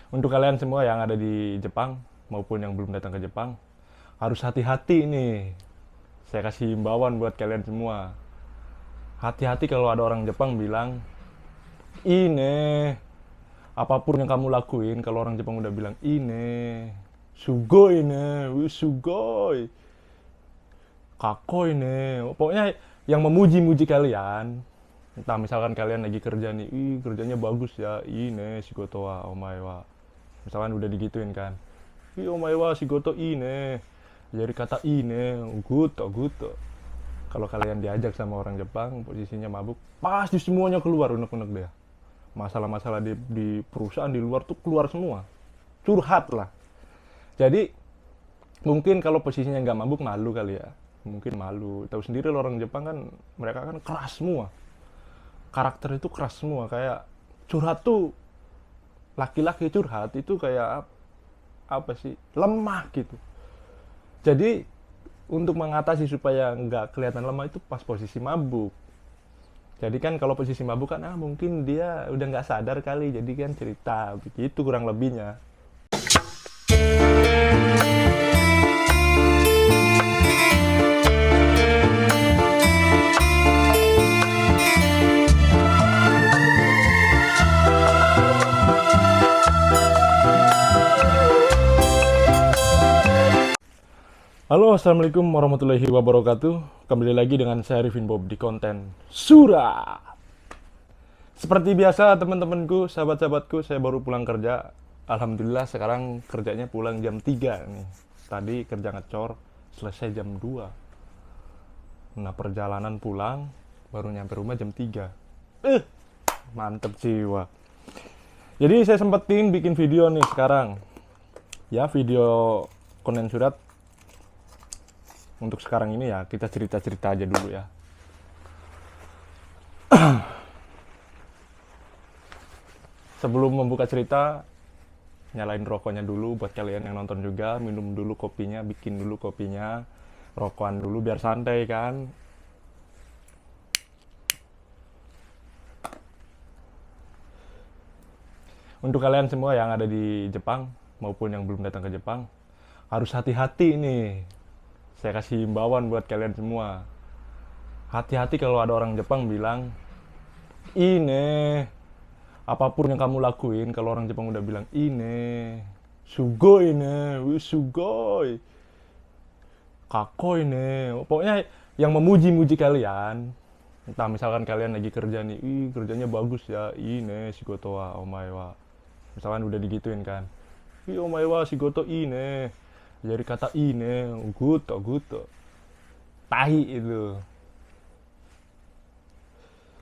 Untuk kalian semua yang ada di Jepang maupun yang belum datang ke Jepang, harus hati-hati nih. Saya kasih himbauan buat kalian semua. Hati-hati kalau ada orang Jepang bilang, "Ini, apapun yang kamu lakuin." Kalau orang Jepang udah bilang, "Ini, sugoi ne, sugoi, kakoi ne." Pokoknya yang memuji-muji kalian. Entah misalkan kalian lagi kerja nih, "Ih, kerjanya bagus ya. Ini, shigoto wa omae wa." Misalkan udah digituin kan. "Ih, omae wa shigoto ini." Jadi kata ini, guto, guto. Kalau kalian diajak sama orang Jepang, posisinya mabuk, pasti semuanya keluar unek-unek dia. Masalah-masalah di perusahaan di luar tuh keluar semua. Curhat lah. Jadi mungkin kalau posisinya nggak mabuk malu kali ya. Mungkin malu. Tahu sendiri loh orang Jepang kan mereka kan keras semua. Karakter itu keras semua. Kayak curhat tuh laki-laki curhat itu kayak apa sih? Lemah gitu. Jadi untuk mengatasi supaya nggak kelihatan lemah itu pas posisi mabuk. Jadi kan kalau posisi mabuk kan mungkin dia udah nggak sadar kali. Jadi kan cerita begitu kurang lebihnya. Halo, assalamualaikum warahmatullahi wabarakatuh. Kembali lagi dengan saya Arifin Bob di konten Sura. Seperti biasa teman-temanku, sahabat-sahabatku, saya baru pulang kerja. Alhamdulillah sekarang kerjanya pulang jam 3 nih. Tadi kerja ngecor, selesai jam 2. Nah perjalanan pulang, baru nyampe rumah jam 3. Mantep jiwa. Jadi saya sempetin bikin video nih sekarang. Ya video konten surat. Untuk sekarang ini ya kita cerita-cerita aja dulu ya. Sebelum membuka cerita, nyalain rokoknya dulu buat kalian yang nonton juga. Minum dulu kopinya, bikin dulu kopinya, rokokan dulu biar santai kan. Untuk kalian semua yang ada di Jepang maupun yang belum datang ke Jepang, harus hati-hati nih. Saya kasih himbauan buat kalian semua. Hati-hati kalau ada orang Jepang bilang, "Ini, apapun yang kamu lakuin." Kalau orang Jepang udah bilang, "Ini, sugoi ne, sugoi, kakoi ne." Pokoknya yang memuji-muji kalian. Entah misalkan kalian lagi kerja nih, "Ih, kerjanya bagus ya. Ini, shigoto wa omae wa." Misalkan udah digituin kan. "Ih, omae wa shigoto ini." Jadi kata ini, guto, guto. Tahi itu.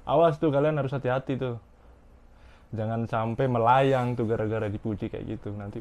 Awas tuh kalian harus hati-hati tuh. Jangan sampai melayang tuh gara-gara dipuji kayak gitu. Nanti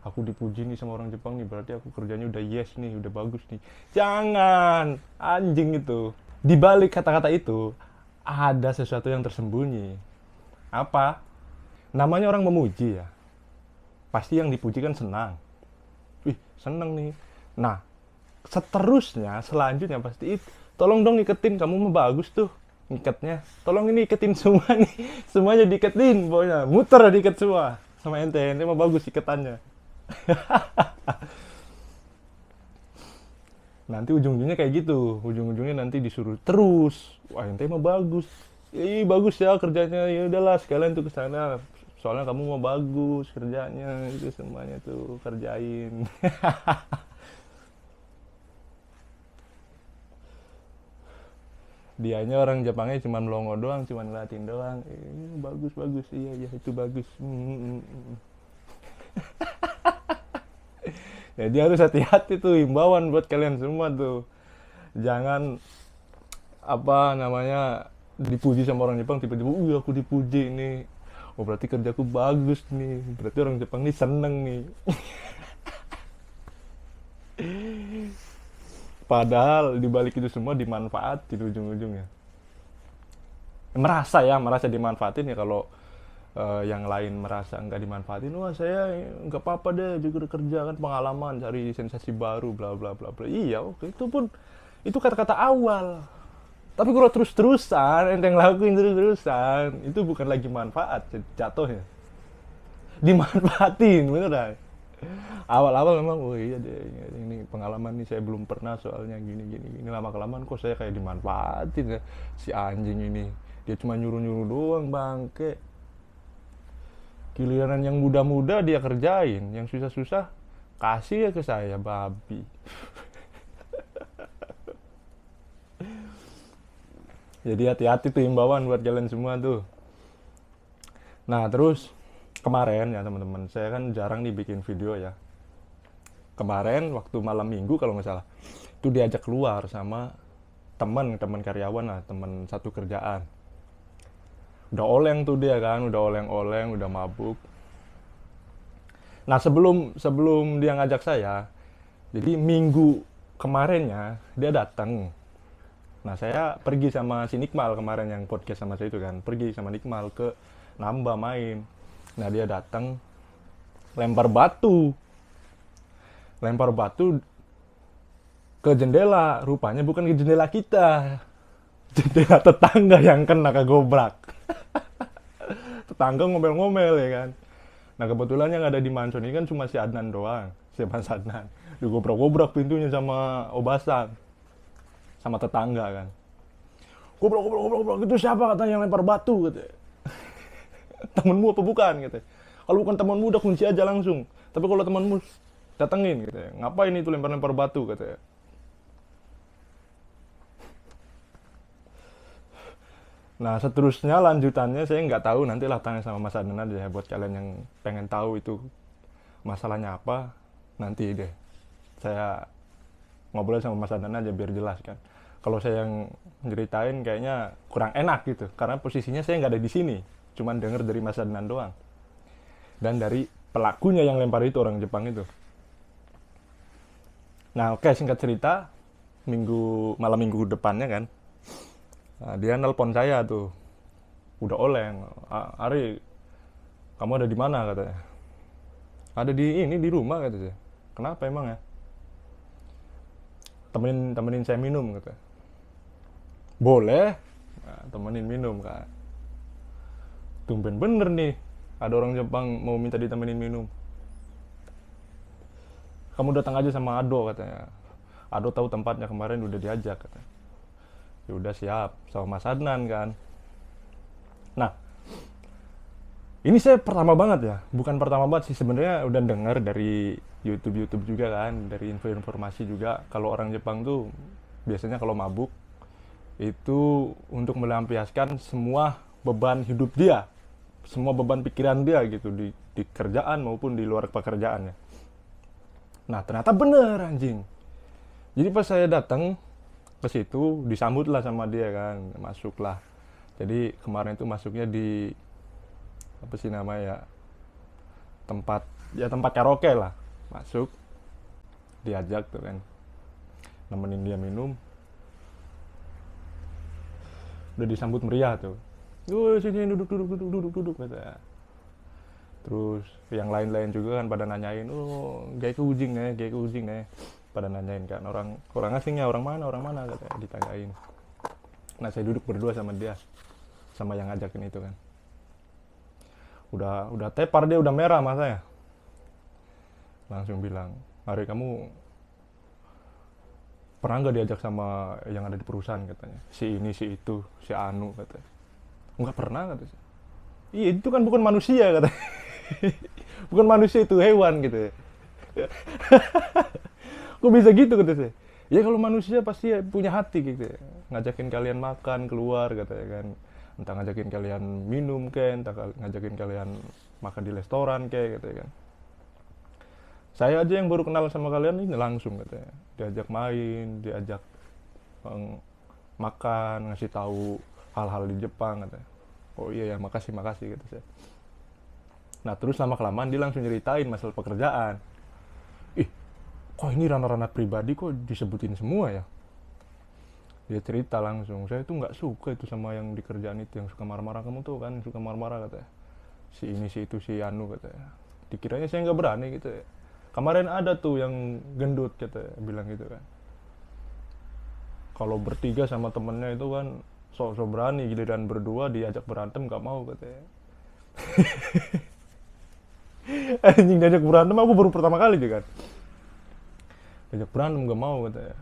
aku dipuji nih sama orang Jepang nih, berarti aku kerjanya udah yes nih, udah bagus nih. Jangan, anjing itu. Di balik kata-kata itu ada sesuatu yang tersembunyi. Apa? Namanya orang memuji ya. Pasti yang dipuji kan senang. Wih, seneng nih. Nah, seterusnya, selanjutnya pasti tolong dong iketin, kamu mah bagus tuh ngikatnya. Tolong ini iketin semua nih. Semuanya diiketin, pokoknya. Muter diiket semua. Sama ente mah bagus iketannya. Nanti ujung-ujungnya kayak gitu. Ujung-ujungnya nanti disuruh terus. Wah, ente mah bagus. Ih, bagus ya kerjanya. Ya udahlah, sekalian tuh ke sana. Soalnya kamu mau bagus kerjanya, itu semuanya tuh kerjain. Dianya orang Jepangnya cuma melongo doang, cuma ngeliatin doang. Bagus bagus, iya iya itu bagus. Jadi harus hati-hati tuh, himbauan buat kalian semua tuh. Jangan apa namanya dipuji sama orang Jepang tiba-tiba, aku dipuji nih. Oh berarti kerjaku bagus nih, berarti orang Jepang nih seneng nih. Padahal dibalik itu semua dimanfaatin ujung-ujungnya. Merasa dimanfaatin ya kalau yang lain merasa nggak dimanfaatin. Wah saya nggak apa-apa deh juga kerja kan pengalaman cari sensasi baru bla bla bla bla. Iya oke itu pun itu kata-kata awal. Tapi kalau terus-terusan ente yang lakuin terus-terusan itu bukan lagi manfaat jatuhnya. dimanfaatin beneran. Awal-awal memang, oh iya deh, ini pengalaman nih saya belum pernah soalnya gini gini gini. Lama kelamaan kok saya kayak dimanfaatin ya, si anjing ini. Dia cuma nyuruh-nyuruh doang bangke. Giliran yang muda-muda dia kerjain, yang susah-susah kasih ya ke saya, babi. Jadi hati-hati tuh imbauan buat kalian semua tuh. Nah terus kemarin ya teman-teman, saya kan jarang nih bikin video ya. Kemarin waktu malam minggu kalau nggak salah, itu diajak keluar sama teman karyawan lah, teman satu kerjaan. Udah oleng tuh dia kan, udah oleng-oleng, udah mabuk. Nah sebelum dia ngajak saya, jadi minggu kemarinnya dia datang. Nah saya pergi sama si Nikmal kemarin yang podcast sama saya itu kan, pergi sama Nikmal ke Namba main. Nah dia datang lempar batu ke jendela, rupanya bukan ke jendela kita, jendela tetangga yang kena kegobrak. Tetangga ngomel-ngomel ya kan. Nah kebetulan yang ada di mansion ini kan cuma si Adnan doang, si Mas Adnan. Digobrak-gobrak pintunya sama Obasan, sama tetangga kan. Gobrak, itu siapa katanya yang lempar batu katanya. Temenmu apa bukan katanya. Kalau bukan temenmu udah kunci aja langsung. Tapi kalau temenmu datengin katanya. Ngapain itu lempar-lempar batu katanya. Nah seterusnya lanjutannya saya nggak tahu, nantilah tanya sama Mas Adnan aja ya, buat kalian yang pengen tahu itu masalahnya apa, nanti deh saya ngobrol sama Mas Adnan aja biar jelas kan. Kalau saya yang ceritain kayaknya kurang enak gitu, karena posisinya saya nggak ada di sini, cuman denger dari Mas Adnan doang dan dari pelakunya yang lempar itu, orang Jepang itu. Nah oke, singkat cerita, malam minggu depannya kan, nah, dia nelpon saya tuh, udah oleng. Ari, kamu ada di mana katanya? Ada di rumah katanya. Kenapa emang ya? Temenin saya minum katanya. Boleh. Nah, temenin minum kan. Tumben bener nih, ada orang Jepang mau minta ditemenin minum. Kamu datang aja sama Ado katanya. Ado tahu tempatnya, kemarin udah diajak katanya. Ya udah siap, sama Mas Adnan kan. Nah ini saya pertama banget ya, bukan pertama banget sih sebenarnya, udah dengar dari YouTube juga kan, dari informasi juga kalau orang Jepang tuh biasanya kalau mabuk itu untuk melampiaskan semua beban hidup dia, semua beban pikiran dia gitu, di kerjaan maupun di luar pekerjaannya. Nah ternyata bener anjing. Jadi pas saya datang ke situ disambut lah sama dia kan, masuklah. Jadi kemarin itu masuknya di apa sih namanya ya, tempat karaoke lah, masuk diajak tuh kan, nemenin dia minum, udah disambut meriah tuh. Sini duduk kata. Terus yang lain-lain juga kan pada nanyain, gay ke ujing nih, pada nanyain kan, orang asingnya orang mana kata, ditanyain. Nah saya duduk berdua sama dia, sama yang ngajakin itu kan. Udah tepar dia, udah merah mas saya. Langsung bilang, Ari kamu pernah nggak diajak sama yang ada di perusahaan katanya, si ini si itu si Anu katanya. Nggak pernah katanya. Iya itu kan bukan manusia katanya. Bukan manusia, itu hewan gitu ya. Kok bisa gitu kata saya. Ya kalau manusia pasti punya hati gitu ya. Ngajakin kalian makan keluar katanya kan, entah ngajakin kalian minum ke, entah ngajakin kalian makan di restoran ke katanya kan. Saya aja yang baru kenal sama kalian ini langsung katanya, diajak main, diajak makan, ngasih tahu hal-hal di Jepang katanya. Oh iya ya, makasih kata saya. Nah terus lama kelamaan dia langsung nyeritain masalah pekerjaan. Kok ini ranah-ranah pribadi kok disebutin semua ya? Dia cerita langsung, saya tuh nggak suka itu sama yang di kerjaan itu, yang suka marah-marah. Kamu tuh kan suka marah-marah katanya, si ini si itu si Anu katanya. Dikiranya saya nggak berani gitu ya. Kemarin ada tuh yang gendut katanya, bilang gitu kan. Kalau bertiga sama temennya itu kan sok-sok berani, giliran berdua diajak berantem nggak mau katanya. Anjing diajak berantem, aku baru pertama kali juga kan. Diajak berantem gak mau katanya.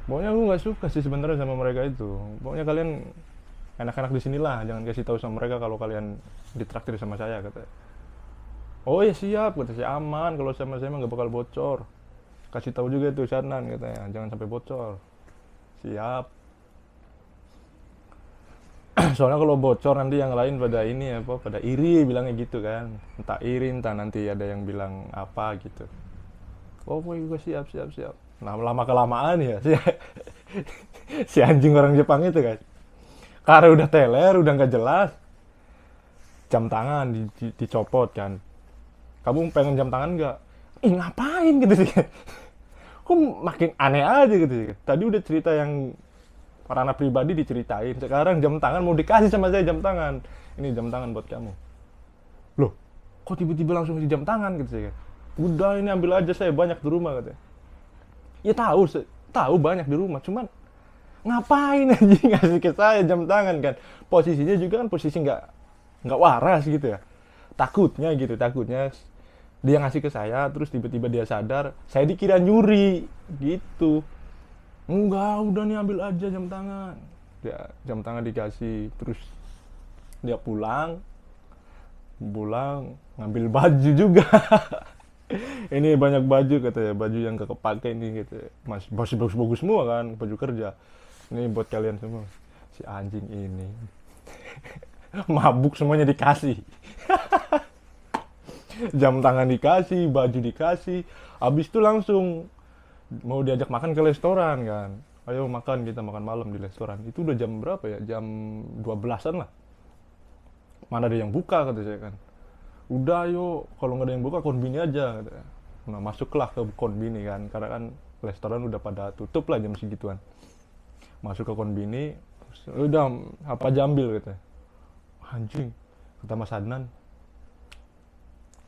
Pokoknya aku nggak suka sih sebenarnya sama mereka itu. Pokoknya kalian enak-enak di sinilah, jangan kasih tahu sama mereka kalau kalian ditraktir sama saya katanya. Oh ya siap, kata saya, aman kalau sama saya mah nggak bakal bocor. Kasih tahu juga tuh Sanan katanya, jangan sampai bocor. Siap. Soalnya kalau bocor nanti yang lain pada ini apa, pada iri bilangnya gitu kan. Entah iri, entah nanti ada yang bilang apa gitu. Oh, gue siap, siap, siap. Nah, lama kelamaan ya si, si anjing orang Jepang itu kan. Karena udah teler, udah nggak jelas. Jam tangan dicopot kan. Kamu pengen jam tangan nggak? Ih, ngapain gitu sih. Kok makin aneh aja gitu sih. Tadi udah cerita yang ranah pribadi diceritain. Sekarang jam tangan mau dikasih sama saya jam tangan. Ini jam tangan buat kamu. Loh, kok tiba-tiba langsung di jam tangan gitu sih. Udah ini ambil aja, saya banyak di rumah katanya. Ya tahu, tahu banyak di rumah, cuman ngapain anjing ngasih ke saya jam tangan kan? Posisinya juga kan posisi nggak waras gitu ya. Takutnya gitu, takutnya dia ngasih ke saya terus tiba-tiba dia sadar, saya dikira nyuri gitu. Enggak, udah nih ambil aja jam tangan. Ya, jam tangan dikasih, terus dia pulang, pulang ngambil baju juga. Ini banyak baju katanya, baju yang gak kepake ini gitu, masih bagus-bagus semua kan, baju kerja. Ini buat kalian semua. Si anjing ini mabuk semuanya dikasih. Jam tangan dikasih, baju dikasih. Habis itu langsung mau diajak makan ke restoran kan. Ayo makan, kita makan malam di restoran. Itu udah jam berapa ya? Jam 12-an lah. Mana ada yang buka kata saya kan. Udah ayo, kalau nggak ada yang buka konbini aja kata. Nah, masuklah ke konbini kan, karena kan restoran udah pada tutup lah jam segituan. Masuk ke konbini, udah apa aja ambil gitu. Anjing, kata Mas Adnan,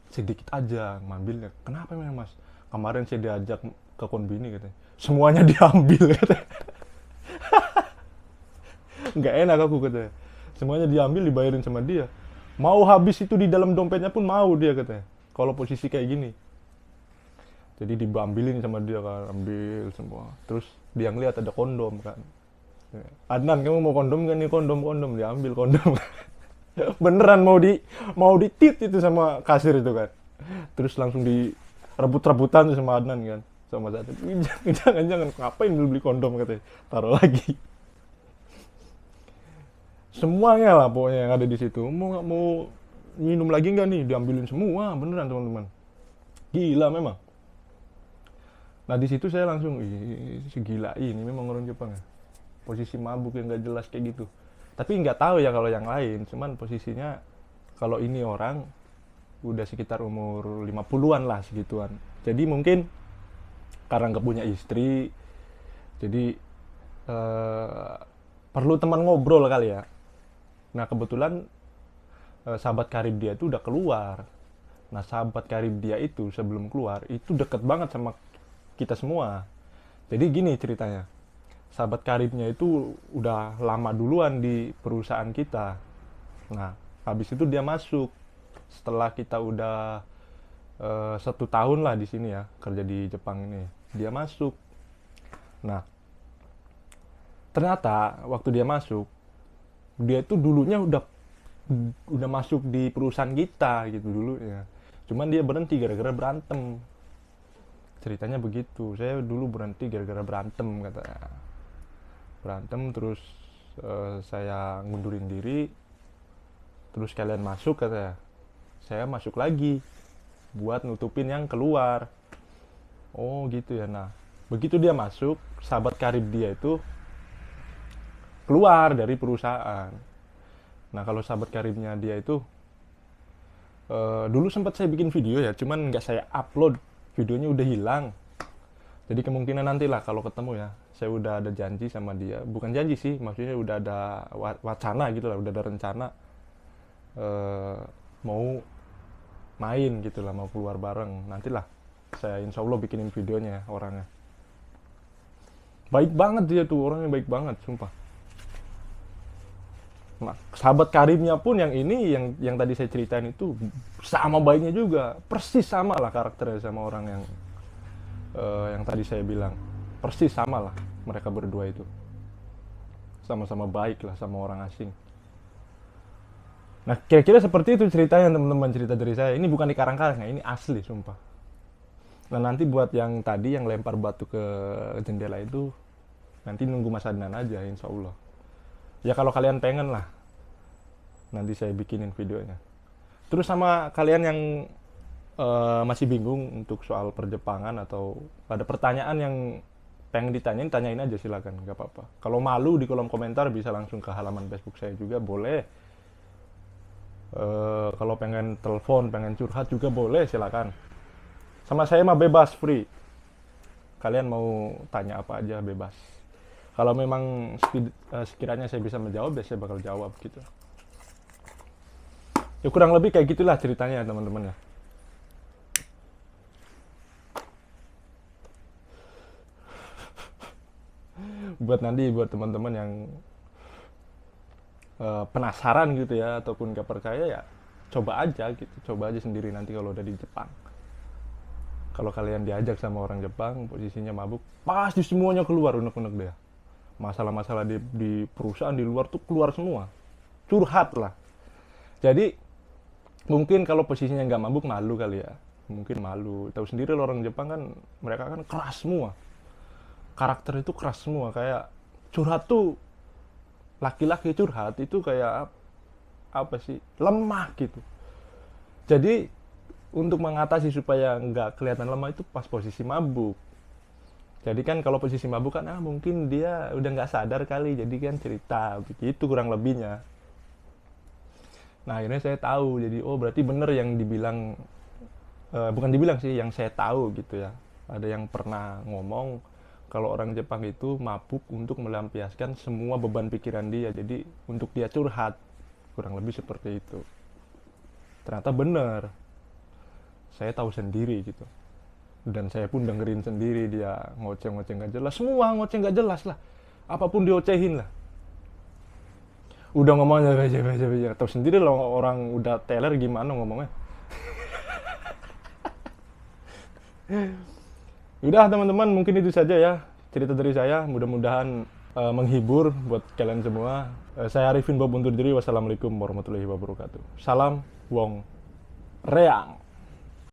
sedikit aja ngambilnya. Kenapa memang Mas? Kemarin saya diajak ke konbini gitu. Semuanya diambil gitu. Nggak enak aku katanya. Semuanya diambil, dibayarin sama dia. Mau habis itu di dalam dompetnya pun mau dia katanya. Kalau posisi kayak gini. Jadi diambilin sama dia kan, ambil semua. Terus dia ngeliat ada kondom kan. Adnan, kamu mau kondom kan? Nih kondom, diambil kondom. Beneran mau ditit itu sama kasir itu kan. Terus langsung direbut-rebutan sama Adnan kan. Sama saya. Jangan ngapain beli kondom katanya. Taruh lagi. Semuanya lah pokoknya yang ada di situ. Mau minum lagi nggak nih? Diambilin semua, beneran teman-teman. Gila memang. Nah di situ saya langsung, segila ini memang orang Jepang ya. Posisi mabuk yang nggak jelas kayak gitu. Tapi nggak tahu ya kalau yang lain. Cuman posisinya kalau ini orang udah sekitar umur 50-an lah segituan. Jadi mungkin karena nggak punya istri, jadi perlu teman ngobrol kali ya. Nah kebetulan sahabat karib dia itu udah keluar. Nah sahabat karib dia itu sebelum keluar itu deket banget sama kita semua. Jadi gini ceritanya, sahabat karibnya itu udah lama duluan di perusahaan kita. Nah habis itu dia masuk setelah kita udah 1 tahun lah di sini ya, kerja di Jepang ini. Dia masuk. Nah ternyata waktu dia masuk, dia itu dulunya udah masuk di perusahaan kita gitu dulu ya. Cuman dia berhenti gara-gara berantem. Ceritanya begitu. Saya dulu berhenti gara-gara berantem katanya. Berantem terus saya ngundurin diri. Terus kalian masuk katanya. Saya masuk lagi buat nutupin yang keluar. Oh gitu ya. Nah, begitu dia masuk, sahabat karib dia itu keluar dari perusahaan. Nah kalau sahabat karibnya dia itu dulu sempat saya bikin video ya, cuman nggak saya upload, videonya udah hilang. Jadi kemungkinan nanti lah kalau ketemu ya, saya udah ada janji sama dia, bukan janji sih, maksudnya udah ada wacana gitu lah, udah ada rencana mau main gitu lah, mau keluar bareng. Nantilah saya insya Allah bikinin videonya orangnya. Baik banget dia tuh, orangnya baik banget, sumpah. Nah, sahabat karibnya pun yang ini yang tadi saya ceritain itu sama baiknya juga, persis sama lah karakternya sama orang yang tadi saya bilang, persis sama lah mereka berdua itu, sama-sama baik lah sama orang asing. Nah, kira-kira seperti itu ceritanya teman-teman, cerita dari saya. Ini bukan dikarang-karang ya, ini asli sumpah. Nah, nanti buat yang tadi yang lempar batu ke jendela itu, nanti nunggu Mas Adnan aja insya Allah. Ya kalau kalian pengen lah, nanti saya bikinin videonya. Terus sama kalian yang masih bingung untuk soal perjepangan atau ada pertanyaan yang pengen ditanyain, tanyain aja silakan, nggak apa-apa. Kalau malu di kolom komentar bisa langsung ke halaman Facebook saya juga boleh. Kalau pengen telepon, pengen curhat juga boleh, silakan. Sama saya mah bebas, free. Kalian mau tanya apa aja bebas. Kalau memang sekiranya saya bisa menjawab, ya saya bakal jawab gitu. Ya kurang lebih kayak gitulah ceritanya teman-teman ya. Buat nanti buat teman-teman yang penasaran gitu ya ataupun gak percaya ya coba aja gitu, coba aja sendiri nanti kalau udah di Jepang. Kalau kalian diajak sama orang Jepang posisinya mabuk, pasti semuanya keluar unek-unek dia. Masalah-masalah di perusahaan di luar tuh keluar semua, curhat lah. Jadi mungkin kalau posisinya nggak mabuk malu kali ya, mungkin malu. Tahu sendiri loh, orang Jepang kan mereka kan keras semua, karakter itu keras semua. Kayak curhat tuh, laki-laki curhat itu kayak apa sih, lemah gitu. Jadi untuk mengatasi supaya nggak kelihatan lemah itu pas posisi mabuk. Jadi kan kalau posisi mabuk kan mungkin dia udah nggak sadar kali, jadi kan cerita begitu kurang lebihnya. Nah akhirnya saya tahu, jadi oh berarti bener yang dibilang, bukan dibilang sih, yang saya tahu gitu ya. Ada yang pernah ngomong kalau orang Jepang itu mabuk untuk melampiaskan semua beban pikiran dia, jadi untuk dia curhat, kurang lebih seperti itu. Ternyata bener, saya tahu sendiri gitu, dan saya pun dengerin sendiri dia ngoceh-ngoceh nggak jelas, semua ngoceh nggak jelas lah, apapun diocehin lah. Udah ngomongnya baca, tahu sendiri loh orang udah teler gimana ngomongnya. Udah teman-teman, mungkin itu saja ya cerita dari saya, mudah-mudahan menghibur buat kalian semua. Saya Arifin Bob undur diri, wassalamualaikum warahmatullahi wabarakatuh. Salam Wong Reang.